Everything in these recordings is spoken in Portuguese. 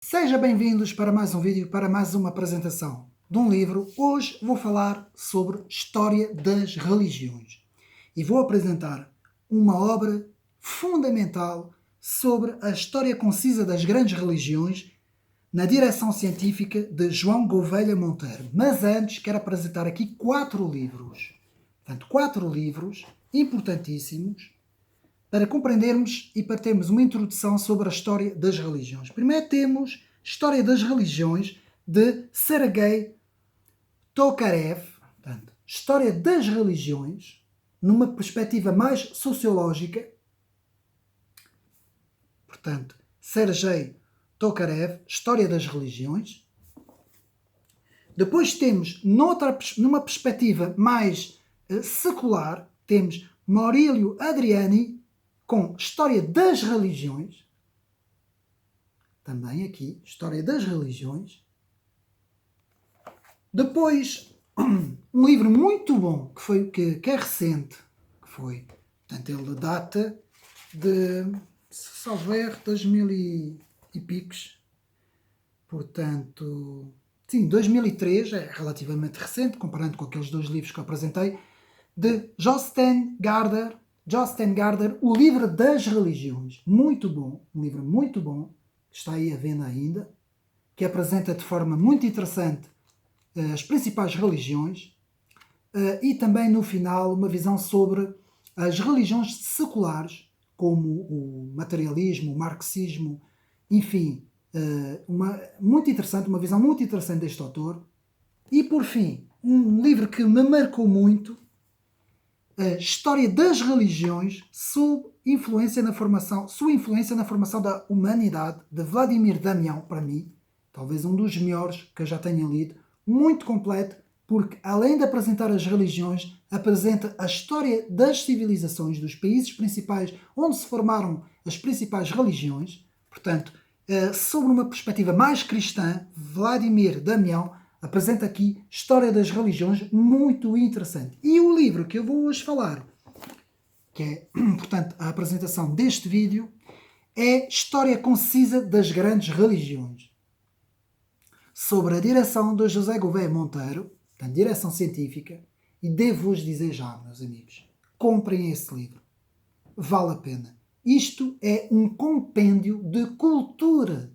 Sejam bem-vindos para mais um vídeo, para mais uma apresentação de um livro. Hoje vou falar sobre História das Religiões e vou apresentar uma obra fundamental sobre a história concisa das grandes religiões na direção científica de João Gouveia Monteiro. Mas antes quero apresentar aqui 4 livros. Portanto, 4 livros importantíssimos para compreendermos e para termos uma introdução sobre a história das religiões. Primeiro temos História das Religiões, de Sergei Tokarev. Portanto, História das Religiões, numa perspectiva mais sociológica. Portanto, Sergei Tokarev, História das Religiões. Depois temos, numa perspectiva mais secular, temos Maurílio Adriani, com História das Religiões, também aqui, História das Religiões. Depois, um livro muito bom, que é recente, portanto, ele data de, se salvo erro, 2000 e picos, portanto, sim, 2003, é relativamente recente, comparando com aqueles 2 livros que eu apresentei, de Jostein Gaarder, O Livro das Religiões. Muito bom, um livro muito bom, que está aí à venda ainda, que apresenta de forma muito interessante as principais religiões e também no final uma visão sobre as religiões seculares, como o materialismo, o marxismo, enfim, muito interessante, uma visão muito interessante deste autor. E por fim, um livro que me marcou muito, a História das Religiões, sua influência na formação da humanidade, de Vladimir Damião, para mim, talvez um dos melhores que eu já tenha lido, muito completo, porque além de apresentar as religiões, apresenta a história das civilizações, dos países principais onde se formaram as principais religiões. Portanto, sobre uma perspectiva mais cristã, Vladimir Damião apresenta aqui História das Religiões, muito interessante. E o livro que eu vou hoje falar, que é, portanto, a apresentação deste vídeo, é História Concisa das Grandes Religiões, sobre a direção de José Gouveia Monteiro, portanto, direção científica, e devo-vos dizer já, meus amigos, comprem esse livro. Vale a pena. Isto é um compêndio de cultura.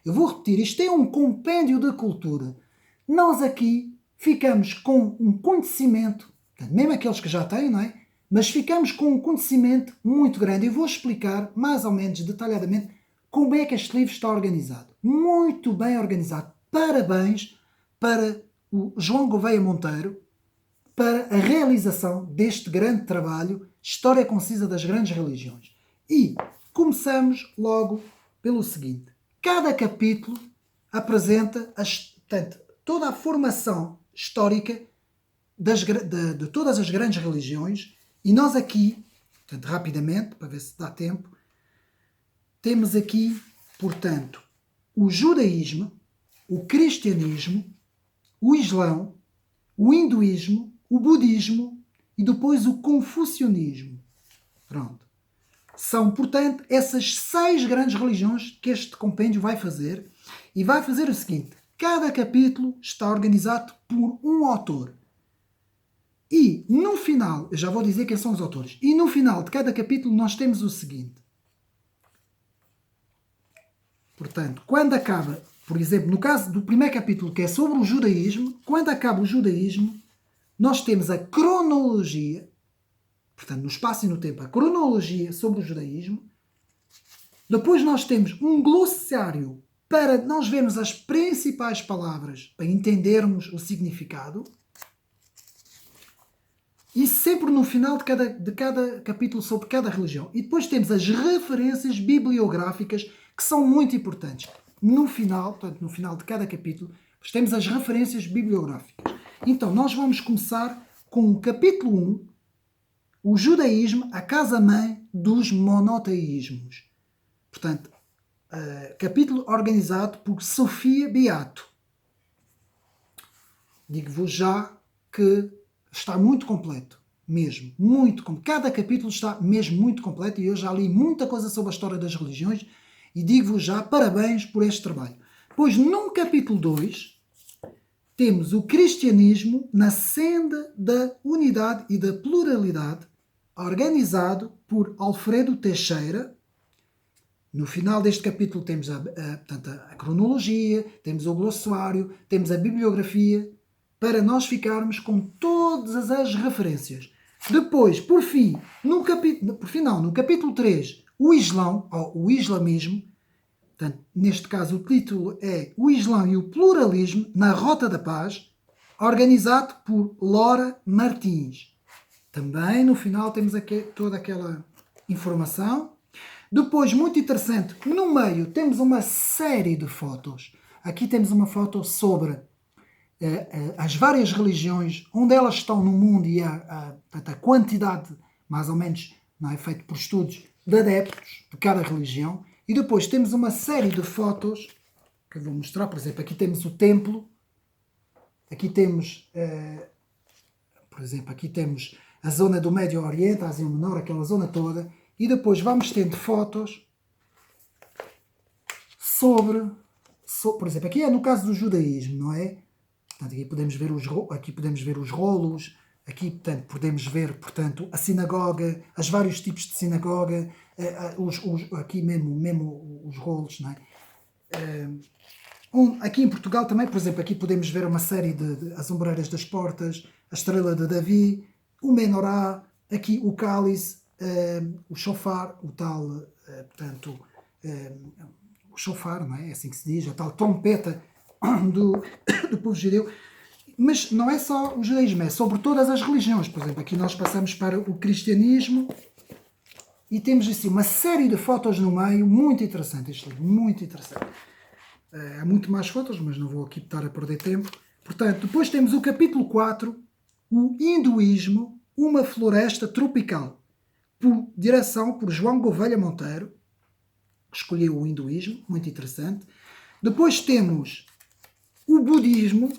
Eu vou repetir, isto é um compêndio de cultura. Nós aqui ficamos com um conhecimento, mesmo aqueles que já têm, não é? Mas ficamos com um conhecimento muito grande. Eu vou explicar, mais ou menos detalhadamente, como é que este livro está organizado. Muito bem organizado. Parabéns para o João Gouveia Monteiro, para a realização deste grande trabalho, História Concisa das Grandes Religiões. E começamos logo pelo seguinte. Cada capítulo apresenta toda a formação histórica de todas as grandes religiões, e nós aqui, portanto, rapidamente, para ver se dá tempo, temos aqui, portanto, o judaísmo, o cristianismo, o islão, o hinduísmo, o budismo e depois o confucionismo. Pronto. São, portanto, essas 6 grandes religiões que este compêndio vai fazer, e vai fazer o seguinte. Cada capítulo está organizado por um autor. E no final, eu já vou dizer quem são os autores, e no final de cada capítulo nós temos o seguinte. Portanto, quando acaba, por exemplo, no caso do primeiro capítulo, que é sobre o judaísmo, quando acaba o judaísmo, nós temos a cronologia, portanto, no espaço e no tempo, a cronologia sobre o judaísmo. Depois nós temos um glossário para nós vermos as principais palavras, para entendermos o significado. E sempre no final de cada capítulo sobre cada religião. E depois temos as referências bibliográficas, que são muito importantes. No final, portanto, no final de cada capítulo, temos as referências bibliográficas. Então, nós vamos começar com o capítulo 1, o judaísmo, a casa-mãe dos monoteísmos. Portanto, capítulo organizado por Sofia Beato. Digo-vos já que está muito completo, mesmo, muito completo. Cada capítulo está mesmo muito completo e eu já li muita coisa sobre a história das religiões e digo-vos já parabéns por este trabalho. Pois num capítulo 2 temos o cristianismo na senda da unidade e da pluralidade, organizado por Alfredo Teixeira. No final deste capítulo temos portanto, a cronologia, temos o glossário, temos a bibliografia, para nós ficarmos com todas as referências. Depois, por final, no capítulo 3, o Islão, ou o islamismo, portanto, neste caso o título é O Islão e o Pluralismo na Rota da Paz, organizado por Laura Martins. Também no final temos aqui toda aquela informação. Depois, muito interessante, no meio temos uma série de fotos. Aqui temos uma foto sobre as várias religiões, onde elas estão no mundo e a quantidade, mais ou menos, não é, feito por estudos, de adeptos de cada religião. E depois temos uma série de fotos, que eu vou mostrar, por exemplo, aqui temos o templo, aqui temos, por exemplo, aqui temos a zona do Médio Oriente, a Ásia Menor, aquela zona toda, e depois vamos tendo fotos sobre, por exemplo, aqui é no caso do judaísmo, não é? Portanto, aqui podemos ver os rolos, aqui portanto, podemos ver, portanto, a sinagoga, os vários tipos de sinagoga, aqui mesmo os rolos, não é? Aqui em Portugal também, por exemplo, aqui podemos ver uma série de as ombreiras das portas, a estrela de Davi, o menorá, aqui o cálice, o shofar, o tal, portanto, o shofar, não é? É assim que se diz, a tal trompeta do povo judeu. Mas não é só o judaísmo, é sobre todas as religiões. Por exemplo, aqui nós passamos para o cristianismo e temos assim uma série de fotos no meio, muito interessante este livro, muito interessante. Há muito mais fotos, mas não vou aqui estar a perder tempo. Portanto, depois temos o capítulo 4, o hinduísmo, uma floresta tropical, por direção por João Gouveia Monteiro, que escolheu o hinduísmo, muito interessante. Depois temos o budismo,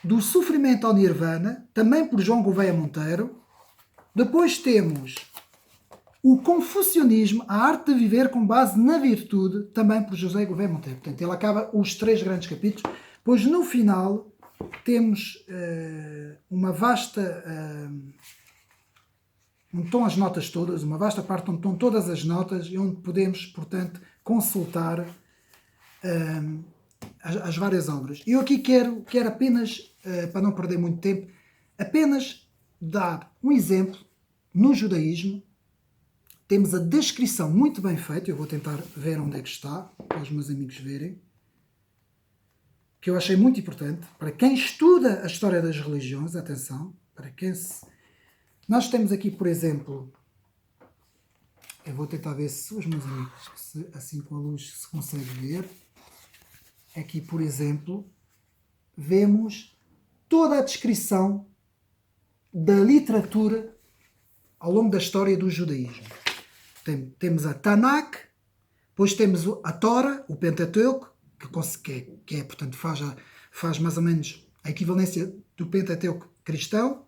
do sofrimento ao nirvana, também por João Gouveia Monteiro. Depois temos o confucionismo, a arte de viver com base na virtude, também por José Gouveia Monteiro. Portanto, ele acaba os 3 grandes capítulos. Pois no final temos uma vasta... onde estão as notas todas, uma vasta parte onde estão todas as notas e onde podemos, portanto, consultar as várias obras. Eu aqui quero apenas, para não perder muito tempo, apenas dar um exemplo. No judaísmo temos a descrição muito bem feita, eu vou tentar ver onde é que está, para os meus amigos verem, que eu achei muito importante, para quem estuda a história das religiões, atenção, para quem se... Nós temos aqui, por exemplo, eu vou tentar ver se os meus amigos, assim com a luz, se consegue ver. Aqui, por exemplo, vemos toda a descrição da literatura ao longo da história do judaísmo. Temos a Tanakh, depois temos a Tora, o Pentateuco, que é, portanto, faz mais ou menos a equivalência do Pentateuco cristão.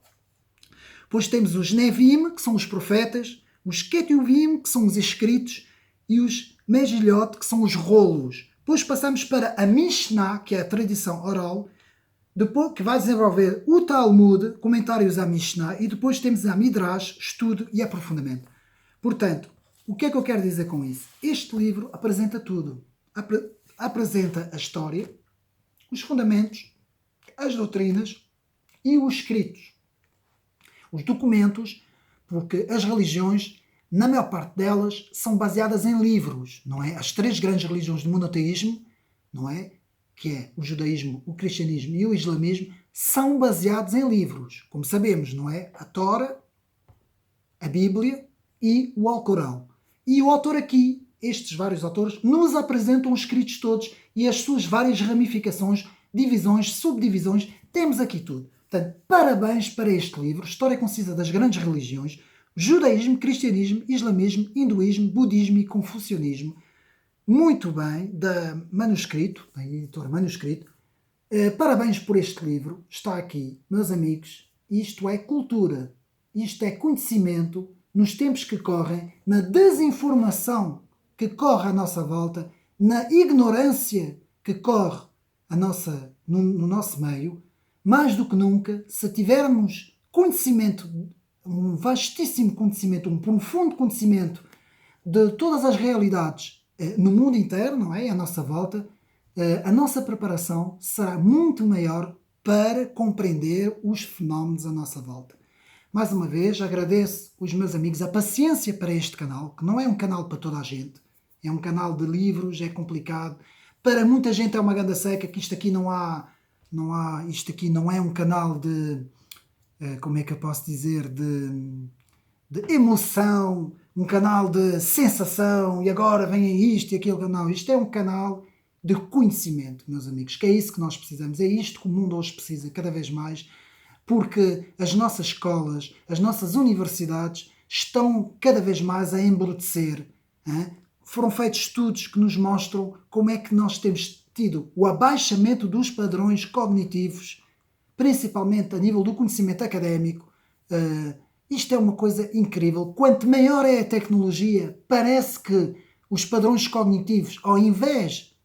Depois temos os Nevim, que são os profetas, os Ketuvim, que são os escritos, e os Megilot, que são os rolos. Depois passamos para a Mishnah, que é a tradição oral, depois, que vai desenvolver o Talmud, comentários à Mishnah, e depois temos a Midrash, estudo e aprofundamento. Portanto, o que é que eu quero dizer com isso? Este livro apresenta tudo. Apresenta a história, os fundamentos, as doutrinas e os escritos. Os documentos, porque as religiões, na maior parte delas, são baseadas em livros, não é? As 3 grandes religiões do monoteísmo, não é? Que é o judaísmo, o cristianismo e o islamismo, são baseados em livros, como sabemos, não é? A Tora, a Bíblia e o Alcorão. E o autor aqui, estes vários autores, nos apresentam os escritos todos e as suas várias ramificações, divisões, subdivisões, temos aqui tudo. Portanto, parabéns para este livro, História Concisa das Grandes Religiões, Judaísmo, Cristianismo, Islamismo, Hinduísmo, Budismo e Confucionismo. Muito bem, da Manuscrito, da editora Manuscrito. Parabéns por este livro, está aqui, meus amigos. Isto é cultura, isto é conhecimento nos tempos que correm, na desinformação que corre à nossa volta, na ignorância que corre no nosso meio, mais do que nunca, se tivermos conhecimento, um vastíssimo conhecimento, um profundo conhecimento de todas as realidades no mundo inteiro, não é? À nossa volta, a nossa preparação será muito maior para compreender os fenómenos à nossa volta. Mais uma vez, agradeço os meus amigos a paciência para este canal, que não é um canal para toda a gente, é um canal de livros, é complicado. Para muita gente é uma ganda seca, que isto aqui isto aqui não é um canal de, como é que eu posso dizer, de emoção, um canal de sensação, e agora vem isto e aquilo. Não, isto é um canal de conhecimento, meus amigos, que é isso que nós precisamos, é isto que o mundo hoje precisa cada vez mais, porque as nossas escolas, as nossas universidades estão cada vez mais a embrutecer. Hein? Foram feitos estudos que nos mostram como é que nós temos tido o abaixamento dos padrões cognitivos, principalmente a nível do conhecimento académico. Isto é uma coisa incrível. Quanto maior é a tecnologia, parece que os padrões cognitivos, ao invés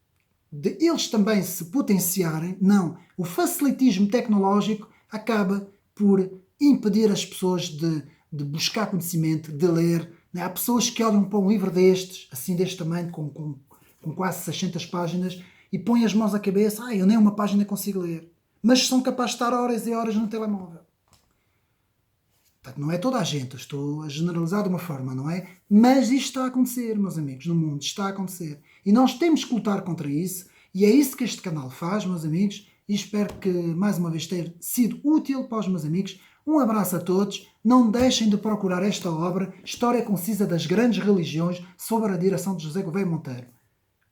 de eles também se potenciarem, não. O facilitismo tecnológico acaba por impedir as pessoas de buscar conhecimento, de ler. Há pessoas que olham para um livro destes, assim deste tamanho, com quase 600 páginas, e põem as mãos à cabeça. Eu nem uma página consigo ler. Mas são capazes de estar horas e horas no telemóvel. Portanto, não é toda a gente, eu estou a generalizar de uma forma, não é? Mas isto está a acontecer, meus amigos, no mundo, isto está a acontecer. E nós temos que lutar contra isso, e é isso que este canal faz, meus amigos, e espero que, mais uma vez, tenha sido útil para os meus amigos. Um abraço a todos, não deixem de procurar esta obra, História Concisa das Grandes Religiões, sob a direção de José Gouveia Monteiro.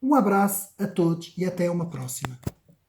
Um abraço a todos e até uma próxima.